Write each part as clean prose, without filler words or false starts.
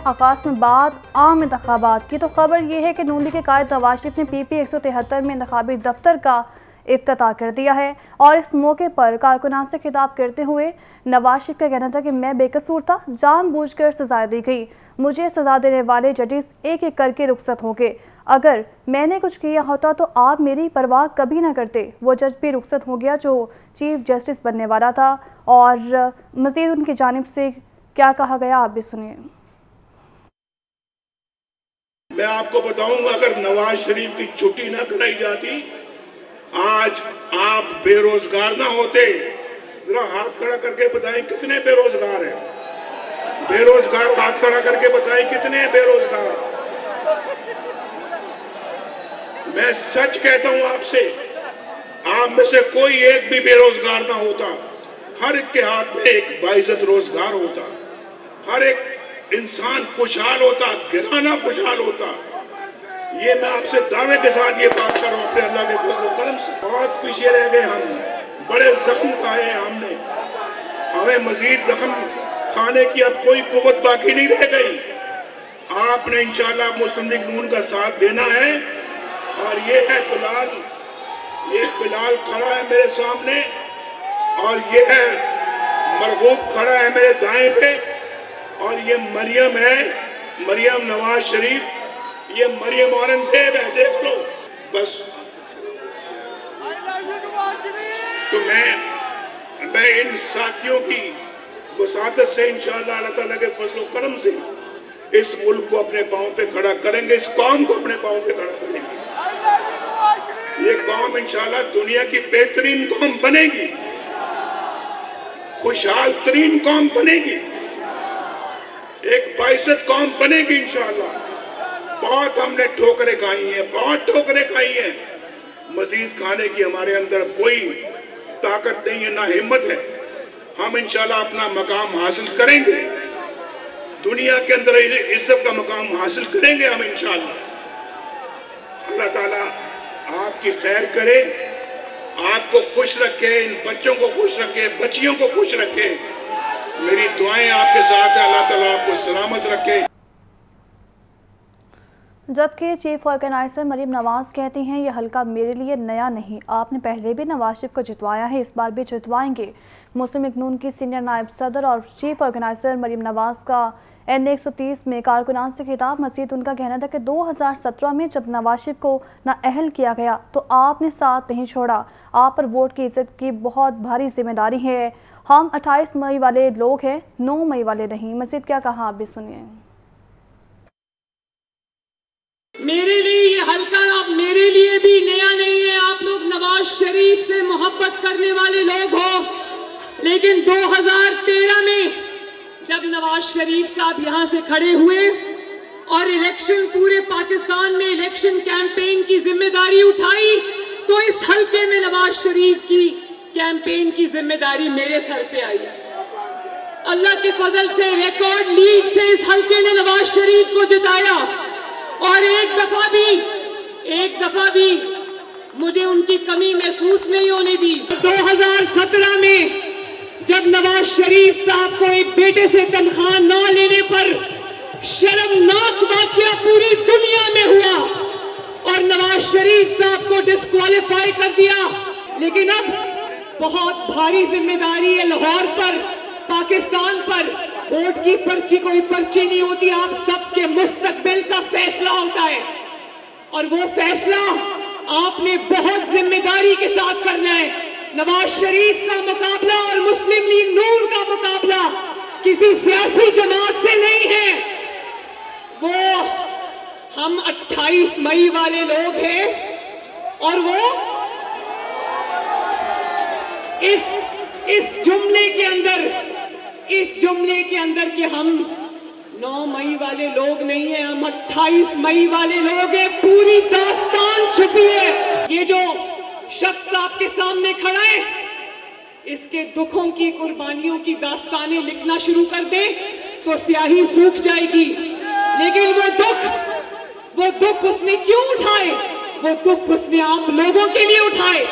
آغاز میں بات عام انتخابات کی تو خبر یہ ہے کہ نون لیگ کے قائد نواز شریف نے پی پی 173 میں انتخابی دفتر کا افتتاح کر دیا ہے اور اس موقع پر کارکنان سے خطاب کرتے ہوئے نواز شریف کا کہنا تھا کہ میں بے قصور تھا، جان بوجھ کر سزا دی گئی، مجھے سزا دینے والے ججز ایک ایک کر کے رخصت ہو گئے، اگر میں نے کچھ کیا ہوتا تو آپ میری پرواہ کبھی نہ کرتے۔ وہ جج بھی رخصت ہو گیا جو چیف جسٹس بننے والا تھا، اور مزید ان کی جانب سے کیا کہا گیا آپ بھی سنیے۔ میں آپ کو بتاؤں گا، اگر نواز شریف کی چھٹی نہ کرائی جاتی آج آپ بے روزگار نہ ہوتے۔ ذرا ہاتھ کھڑا کر کے بتائیں کتنے بے روزگار ہیں؟ بے روزگار ہاتھ کھڑا کر کے بتائیں کتنے بے روزگار؟ میں سچ کہتا ہوں آپ سے، آپ میں سے کوئی ایک بھی بے روزگار نہ ہوتا، ہر ایک کے ہاتھ میں ایک باعزت روزگار ہوتا، ہر ایک انسان خوشحال ہوتا، گھرانہ خوشحال ہوتا۔ یہ میں آپ سے دعوے کے ساتھ یہ بات کر رہا ہوں اپنے اللہ کے فضل و کرم سے۔ بہت پیچھے رہ گئے ہم، بڑے زخم کھائے ہیں ہم نے، ہمیں مزید زخم کھانے کی اب کوئی قوت باقی نہیں رہ گئی۔ آپ نے انشاءاللہ مسلم لیگ نون کا ساتھ دینا ہے، اور یہ ہے بلال، یہ بلال کھڑا ہے میرے سامنے، اور یہ ہے مرغوب کھڑا ہے میرے دائیں پہ، اور یہ مریم ہے، مریم نواز شریف، یہ مریم اورنگزیب ہے، دیکھ لو بس۔ تو میں ان ساتھیوں کی وساطت سے انشاءاللہ اللہ تعالیٰ کے فضل و کرم سے اس ملک کو اپنے پاؤں پہ کھڑا کریں گے، اس قوم کو اپنے پاؤں پہ کھڑا کریں گے۔ یہ قوم انشاءاللہ دنیا کی بہترین قوم بنے گی، خوشحال ترین قوم بنے گی، ایک باعزت قوم بنے گی انشاءاللہ۔ بہت ہم نے ٹھوکریں کھائی ہیں، بہت ٹھوکریں کھائی ہیں، مزید کھانے کی ہمارے اندر کوئی طاقت نہیں ہے، نہ ہمت ہے۔ ہم انشاءاللہ اپنا مقام حاصل کریں گے، دنیا کے اندر عزت کا مقام حاصل کریں گے ہم انشاءاللہ۔ اللہ تعالیٰ آپ کی خیر کرے، آپ کو خوش رکھے، ان بچوں کو خوش رکھے، بچیوں کو خوش رکھے۔ میری دعائیں آپ کے ساتھ ہیں، اللہ تعالیٰ آپ کو سلامت رکھے۔ جبکہ چیف آرگنائزر مریم نواز کہتی ہیں یہ حلقہ میرے لیے نیا نہیں، آپ نے پہلے بھی نواز شریف کو جتوایا ہے، اس بار بھی جتوائیں گے۔ مسلم لیگ نون کی سینئر نائب صدر اور چیف آرگنائزر مریم نواز کا این 130 میں کارکنان سے خطاب۔ مزید ان کا کہنا تھا کہ 2017 میں جب نواز شریف کو نااہل کیا گیا تو آپ نے ساتھ نہیں چھوڑا، آپ پر ووٹ کی عزت کی بہت بھاری ذمہ داری ہے، ہم 28 مئی والے لوگ ہیں، 9 مئی والے نہیں۔ مزید کیا کہا آپ بھی سنیے۔ میرے لیے یہ حلقہ اب میرے لیے بھی نیا نہیں ہے، آپ لوگ نواز شریف سے محبت کرنے والے لوگ ہو، لیکن 2013 میں جب نواز شریف صاحب یہاں سے کھڑے ہوئے اور الیکشن پورے پاکستان میں الیکشن کیمپین کی ذمہ داری اٹھائی تو اس حلقے میں نواز شریف کی کیمپین کی ذمہ داری میرے سر پہ آئی۔ اللہ کے فضل سے ریکارڈ لیڈ سے اس حلقے نے نواز شریف کو جتایا، اور ایک دفعہ بھی مجھے ان کی کمی محسوس نہیں ہونے دی۔ 2017 میں جب نواز شریف صاحب کو ایک بیٹے سے تنخواہ نہ لینے پر شرمناک واقعہ پوری دنیا میں ہوا اور نواز شریف صاحب کو ڈسکوالیفائی کر دیا، لیکن اب بہت بھاری ذمہ داری ہے لاہور پر، پاکستان پر۔ ووٹ کی پرچی کوئی پرچی نہیں ہوتی، آپ سب کے مستقبل کا فیصلہ ہوتا ہے، اور وہ فیصلہ آپ نے بہت ذمہ داری کے ساتھ کرنا ہے۔ نواز شریف کا مقابلہ اور مسلم لیگ نون کا مقابلہ کسی سیاسی جماعت سے نہیں ہے، وہ ہم 28 مئی والے لوگ ہیں، اور وہ اس جملے کے اندر کہ ہم 9 مئی والے لوگ نہیں ہیں، ہم 28 مئی والے لوگ ہیں، پوری داستان چھپی ہے۔ یہ جو شخص آپ کے سامنے کھڑا ہے، اس کے دکھوں کی، قربانیوں کی داستانیں لکھنا شروع کر دے تو سیاہی سوکھ جائے گی، لیکن وہ دکھ اس نے کیوں اٹھائے؟ وہ دکھ اس نے آپ لوگوں کے لیے اٹھائے،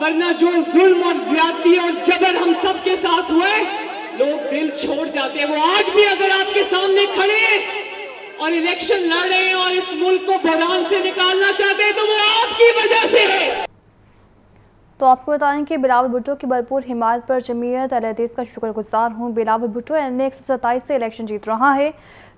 ورنہ جو ظلم اور زیادتی اور جبر ہم سب کے ساتھ ہوئے، लोग दिल छोड़ जाते हैं। वो आज भी अगर आपके सामने खड़े हैं और इलेक्शन लड़ रहे हैं और इस मुल्क को बहरान से निकालना चाहते हैं तो वो आपकी वजह से है। तो आपको बताएं कि बिलावल भुट्टो की भरपूर हिमायत पर जमीयत अहले हदीस का शुक्रगुजार हूँ। बिलावल भुट्टो एनए 127 से इलेक्शन जीत रहा है।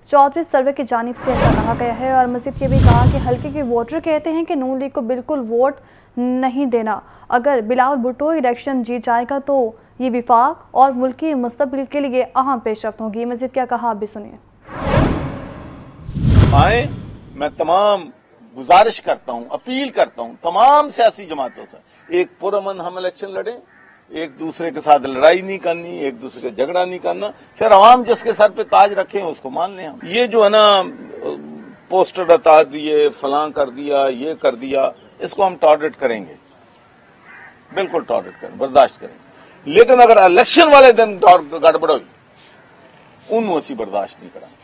चौधरी सर्वे की जानिब से ऐसा कहा गया है और मज़ीद ये भी कहा कि हल्के के वोटर कहते हैं कि नून लीग को बिल्कुल वोट नहीं देना। अगर बिलावल भुट्टो इलेक्शन जीत जाएगा तो ये विफाक और मुल्की मुस्तकबिल के लिए अहम पेशरफ्त होगी। मज़ीद क्या कहा आप भी सुनिए। आए, मैं तमाम गुजारिश करता हूँ, अपील करता हूँ तमाम सियासी जमातों से, एक पुरअमन हम इलेक्शन लड़ें, एक दूसरे के साथ लड़ाई नहीं करनी, एक दूसरे का झगड़ा नहीं करना, फिर अवाम जिसके सर पे ताज रखें उसको मान लें हम। ये जो है ना पोस्टर हटा दिए, फलां कर दिया, ये कर दिया, इसको हम टॉलरेट करेंगे, बिल्कुल टॉलरेट करें, बर्दाश्त करेंगे। लेकिन अगर इलेक्शन वाले दिन गड़बड़ हुई, उन्होंने असी बर्दाश्त नहीं करेंगे।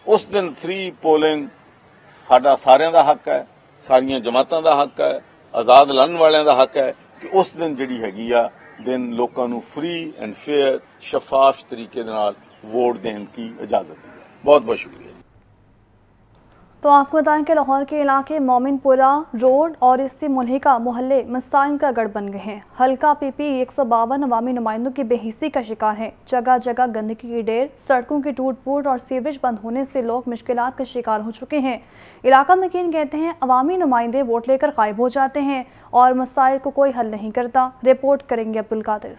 उस दिन फ्री पोलिंग साडा सारिਆਂ ਦਾ हक है, सारियां जमातां ਦਾ हक है, आजाद लड़न वालियां ਦਾ हक है कि उस दिन जिहड़ी हैगी आ दिन लोकां नूं फ्री एंड फेयर शफाफ तरीके दे नाल वोट देने की इजाजत दी है। बहुत बहुत शुक्रिया। तो आपको बताएं कि लाहौर के इलाके मोमिनपुरा रोड और इससे मुल्हिका मोहल्ले मसाइल का गढ़ बन गए हैं। हल्का पीपी 152 अवामी नुमाइंदों की बेहिसी का शिकार है। जगह जगह गंदगी की ढेर, सड़कों की टूट फूट और सीवरेज बंद होने से लोग मुश्किलात का शिकार हो चुके हैं। इलाका मकीन कहते हैं अवामी नुमाइंदे वोट लेकर गायब हो जाते हैं और मसाइल को कोई हल नहीं करता। रिपोर्ट करेंगे अब्दुल कादिर।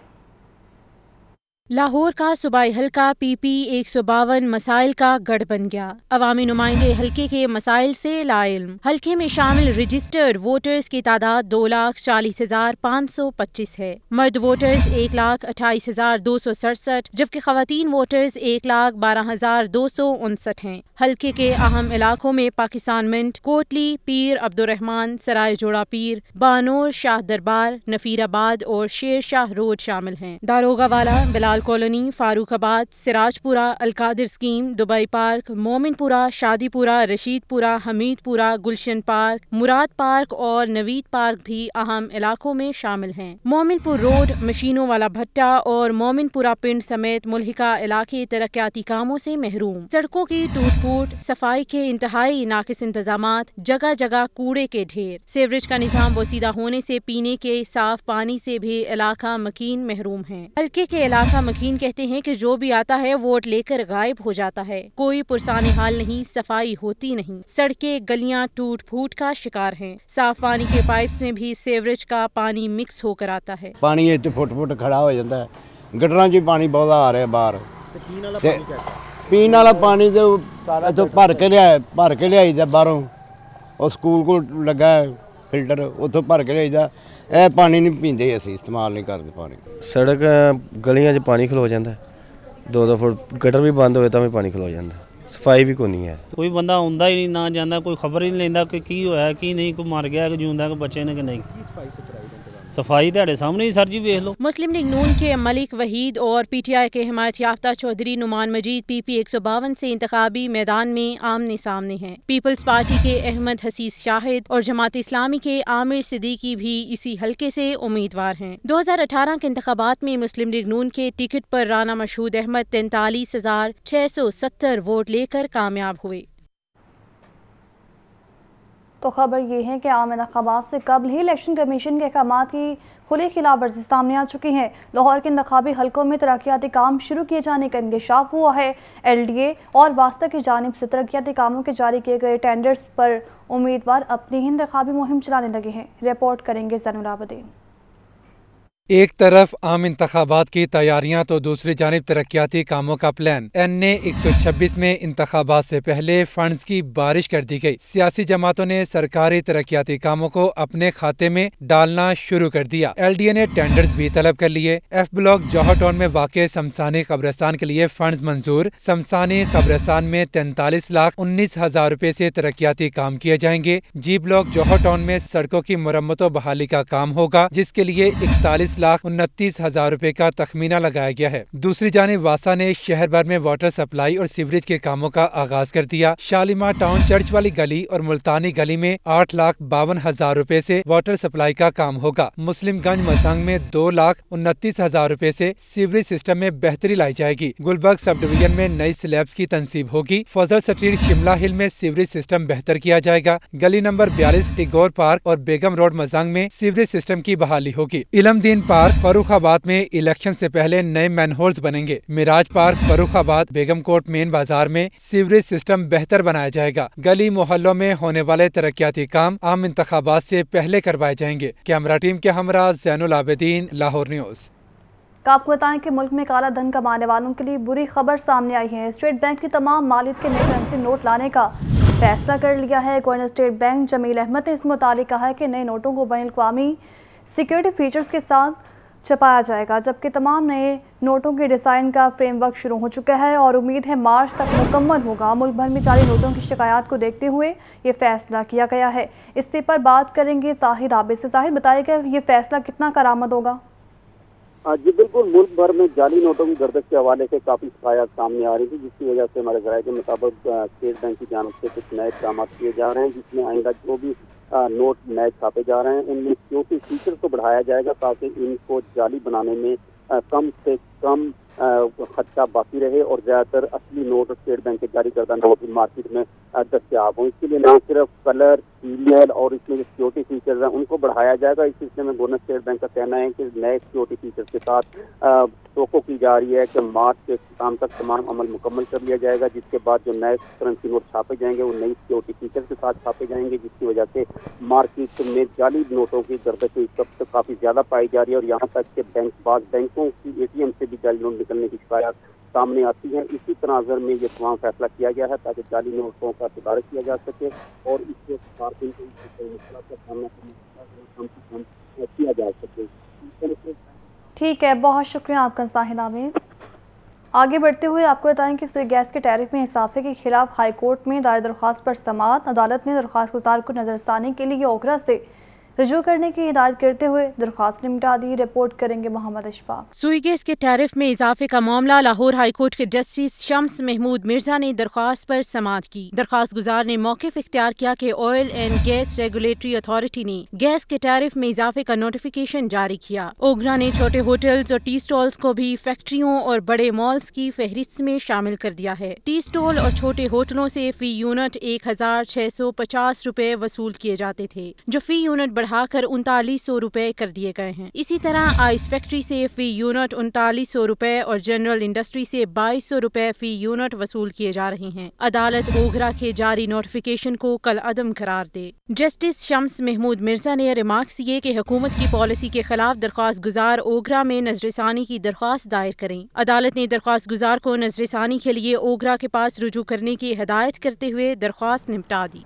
लाहौर का सूबाई हल्का पीपी 152 मसाइल का गढ़ बन गया। अवामी नुमाइंदे हल्के के मसाइल से लाइल्म। हल्के में शामिल रजिस्टर्ड वोटर्स की तादाद 2,40,525 है। मर्द वोटर्स 1,28,267 जबकि खवातीन वोटर्स 1,12,259 हैं। हल्के के अहम इलाकों में पाकिस्तान मिंट, कोटली, पीर अब्दुर्रहमान, सराय जोड़ा पीर, बानोर, शाह दरबार, नफीराबाद और शेर शाह रोड शामिल हैं। Darogha Wala, Bilal colony, Farooqabad, Sirajpura, Alqadir scheme, Dubai park, Mominpura, Shadipura, Rasheedpura, Hameedpura, Gulshan park, Murad park और नवीद पार्क भी अहम इलाकों में शामिल हैं। मोमिनपुर रोड, मशीनों वाला भट्टा और मोमिनपुरा पिंड समेत मुल्हिका इलाके तरक्याती कामों से महरूम। सड़कों की टूट फूट, सफाई के इंतहाई नाकिस इंतजामात, जगह जगह कूड़े के ढेर, सीवरेज का निजाम बोसीदा होने से पीने के साफ पानी से भी इलाका मकीन महरूम है। हल्के के इलाका मकीन कहते हैं कि जो भी आता है वोट लेकर गायब हो जाता है। कोई पुरसाने हाल नहीं, सफाई होती नहीं, सड़कें गलियां टूट फूट का शिकार हैं। साफ पानी के पाइप्स में भी सीवरेज का पानी मिक्स होकर आता है। पानी इत्थे फुट फुट खड़ा हो जाता है, गटरां च पानी बहुत आ रहा है बाहर। पीने वाला पानी तो इत्थों भर के लियाई दा बाहरों, और स्कूल को लगा फिल्टर उतों भर के लियाई दा। ਇਹ ਪਾਣੀ ਨਹੀਂ ਪੀਂਦੇ, ਅਸੀਂ ਇਸਤੇਮਾਲ ਨਹੀਂ ਕਰਦੇ ਪਾਣੀ। ਸੜਕ ਗਲੀਆਂ 'ਚ ਪਾਣੀ ਖਲੋ ਜਾਂਦਾ, 2-2 ਫੁੱਟ ਗਟਰ ਵੀ ਬੰਦ ਹੋਏ ਤਾਂ ਵੀ ਪਾਣੀ ਖਲੋ ਜਾਂਦਾ, ਸਫਾਈ ਵੀ ਕੋਈ ਨਹੀਂ ਹੈ। ਕੋਈ ਬੰਦਾ ਆਉਂਦਾ ਹੀ ਨਹੀਂ, ਨਾ ਜਾਂਦਾ, ਕੋਈ ਖਬਰ ਹੀ ਨਹੀਂ ਲੈਂਦਾ ਕਿ ਕੀ ਹੋਇਆ ਕੀ ਨਹੀਂ, ਕੋਈ ਮਰ ਗਿਆ ਕਿ ਜਿਉਂਦਾ ਕਿ ਬੱਚੇ ਨੇ ਕਿ नहीं। सफाई ਤੁਹਾਡੇ ਸਾਹਮਣੇ ही सर जी देख लो। मुस्लिम लीग नून के मलिक वहीद और पीटीआई के हिमायत याफ्ता चौधरी नुमान मजीद पीपी 152 से इंतखाबी मैदान में आमने सामने हैं। पीपल्स पार्टी के अहमद हसीस शाहिद और जमात इस्लामी के आमिर सिद्दीकी भी इसी हल्के से उम्मीदवार हैं। 2018 के इंतखाबात में मुस्लिम लीग नून के टिकट पर राना मशहूद अहमद 43,670 वोट लेकर कामयाब हुए। तो खबर ये है कि आम इंतखाबात से कबल ही इलेक्शन कमीशन के अहकाम की खुली खिलाफवर्जी सामने आ चुकी है। लाहौर के इंतखाबी हल्कों में तरक्याती काम शुरू किए जाने का इंकशाफ हुआ है। LDA और वास्ता की जानिब से तरक्याती कामों के जारी किए गए टेंडर्स पर उम्मीदवार अपनी ही इंतखाबी मुहिम चलाने लगे हैं। रिपोर्ट करेंगे ज़ैनुल आबदीन। एक तरफ आम इंतखाबात की तैयारियां तो दूसरी जानिब तरक्याती कामों का प्लान। NA 126 में इंतखाबात से पहले फंड्स की बारिश कर दी गई। सियासी जमातों ने सरकारी तरक्याती कामों को अपने खाते में डालना शुरू कर दिया। LDA ने टेंडर्स भी तलब कर लिए। F ब्लॉक जौहर टाउन में वाक़े शमशानी कब्रिस्तान के लिए फंड्स मंजूर। शमशानी कब्रिस्तान में 43,19,000 रुपए से तरक्याती काम किए जाएंगे। G ब्लॉक जौहर टाउन में सड़कों की मुरम्मत व बहाली का काम होगा, जिसके लिए 41 29,29,000 रुपए का तखमीना लगाया गया है। दूसरी जानिब वासा ने शहर भर में वाटर सप्लाई और सीवरेज के कामों का आगाज कर दिया। शालीमार टाउन चर्च वाली गली और मुल्तानी गली में 8,52,000 रुपए से वाटर सप्लाई का काम होगा। मुस्लिमगंज मसंग में 2,29,000 रुपए से सीवरेज सिस्टम में बेहतरी लाई जाएगी। गुलबर्ग सब डिवीजन में नई स्लैब्स की तंसीब होगी। फजल स्ट्रीट शिमला हिल में सीवरेज सिस्टम बेहतर किया जाएगा। गली नंबर 42 टिगोर पार्क और बेगम रोड मसंग में सीवरेज सिस्टम की बहाली होगी। इलमदीन पार्क फर्रुखाबाद में इलेक्शन से पहले नए मैनहोल्स बनेंगे। मिराज पार्क फर्रुखाबाद बेगम कोट मेन बाजार में सीवरेज सिस्टम बेहतर बनाया जाएगा। गली मोहल्लों में होने वाले तरक्याती काम आम इंतखाबात से पहले करवाए जाएंगे। कैमरा टीम के हमरा ज़ैनुल आबिदीन, लाहौर न्यूज़। आपको बताएं कि मुल्क में काला धन कमाने वालों के लिए बुरी खबर सामने आई है। स्टेट बैंक की तमाम मालियत के नए करेंसी नोट लाने का फैसला कर लिया है। Governor state bank Jameel Ahmed ने इस मुतालिक कहा है कि नए नोटों को बैनुल अक़वामी सिक्योरिटी फीचर्स के साथ छपाया जाएगा, जबकि तमाम नए नोटों के डिज़ाइन का फ्रेमवर्क शुरू हो चुका है और उम्मीद है मार्च तक मुकम्मल होगा। मुल्क भर में जाली नोटों की शिकायत को देखते हुए ये फैसला किया गया है। इससे पर बात करेंगे साहिद आबिद से। साहिद, बताइएगा ये फैसला कितना करामद होगा? जी बिल्कुल, मुल्क भर में जाली नोटों की गर्दश के हवाले से काफ़ी शिकायत सामने आ रही थी, जिसकी वजह से हमारे ज़राए के मुताबिक स्टेट बैंक की जानिब से कुछ नए इक़दाम किए जा रहे हैं, जिसमें आइंदा जो भी नोट नए छापे जा रहे हैं उनमें सिक्योरिटी फीचर को बढ़ाया जाएगा ताकि इनको जाली बनाने में कम से कम खर्चा बाकी रहे और ज़्यादातर असली नोट स्टेट बैंक के जारी करदा नोट मार्केट में दस्तियाब हों। इसके लिए न सिर्फ कलर, सीरियल और इसमें जो सिक्योरिटी फीचर्स हैं उनको बढ़ाया जाएगा। इस सिलसिले में गवर्नर स्टेट बैंक का कहना है कि नए सिक्योरिटी फीचर्स के साथ तोक़ो की जा रही है कि मार्च के शाम तक तमाम अमल मुकम्मल कर लिया जाएगा, जिसके बाद जो नए करेंसी नोट छापे जाएंगे वो नई सिक्योरिटी फीचर के साथ छापे जाएंगे, जिसकी वजह से मार्केट में जाली नोटों की गर्दश इस वक्त काफ़ी ज़्यादा पाई जा रही है और यहाँ तक कि बैंकों की ATM से भी जाली नोट निकलने की शिकायत सामने आती है। इसी तनाज़र में ये तमाम फैसला किया गया है ताकि जाली नोटों का सुधार किया जा सके और इससे का सामना किया जा सके। ठीक है, बहुत शुक्रिया आपका साहिद आबिद। आगे बढ़ते हुए आपको बताएं कि सुई गैस के टैरिफ में इजाफे के खिलाफ हाई कोर्ट में दायर दरख्वास्त पर समाअत। अदालत ने दरख्वास्त गुजार को नजरसानी के लिए ओगरा से रजू करने की हिदायत करते हुए दरख्वास्त निपटा दी। रिपोर्ट करेंगे मोहम्मद अशफाक। सुई गैस के टैरिफ में इजाफे का मामला लाहौर हाई कोर्ट के जस्टिस शम्स महमूद मिर्जा ने दरख्वास्त पर समाअत की। दरख्वास्त गुजार ने मौक़िफ़ इख्तियार किया कि oil and gas regulatory authority ने गैस के टैरिफ में इजाफे का नोटिफिकेशन जारी किया। ओगरा ने छोटे होटल्स और टी स्टॉल्स को भी फैक्ट्रियों और बड़े मॉल्स की फहरिस्त में शामिल कर दिया है। टी स्टॉल और छोटे होटलों से फी यूनिट 1,650 रुपए वसूल किए जाते थे, जो फी यूनिट बढ़ाकर 3900 रुपए कर दिए गए हैं। इसी तरह आइस फैक्ट्री से फी यूनिट 3900 रुपए और जनरल इंडस्ट्री से 2200 रुपए फी यूनिट वसूल किए जा रहे हैं। अदालत ओगरा के जारी नोटिफिकेशन को कल अदम करार दे। जस्टिस शम्स महमूद मिर्जा ने रिमार्क्स दिए कि हुकूमत की पॉलिसी के खिलाफ दरख्वास्त गुजार ओगरा में नजरसानी की दरख्वास्त दायर करें। अदालत ने दरख्वास्त गुजार को नजरसानी के लिए ओगरा के पास रुजू करने की हिदायत करते हुए दरख्वास्त निपटा दी।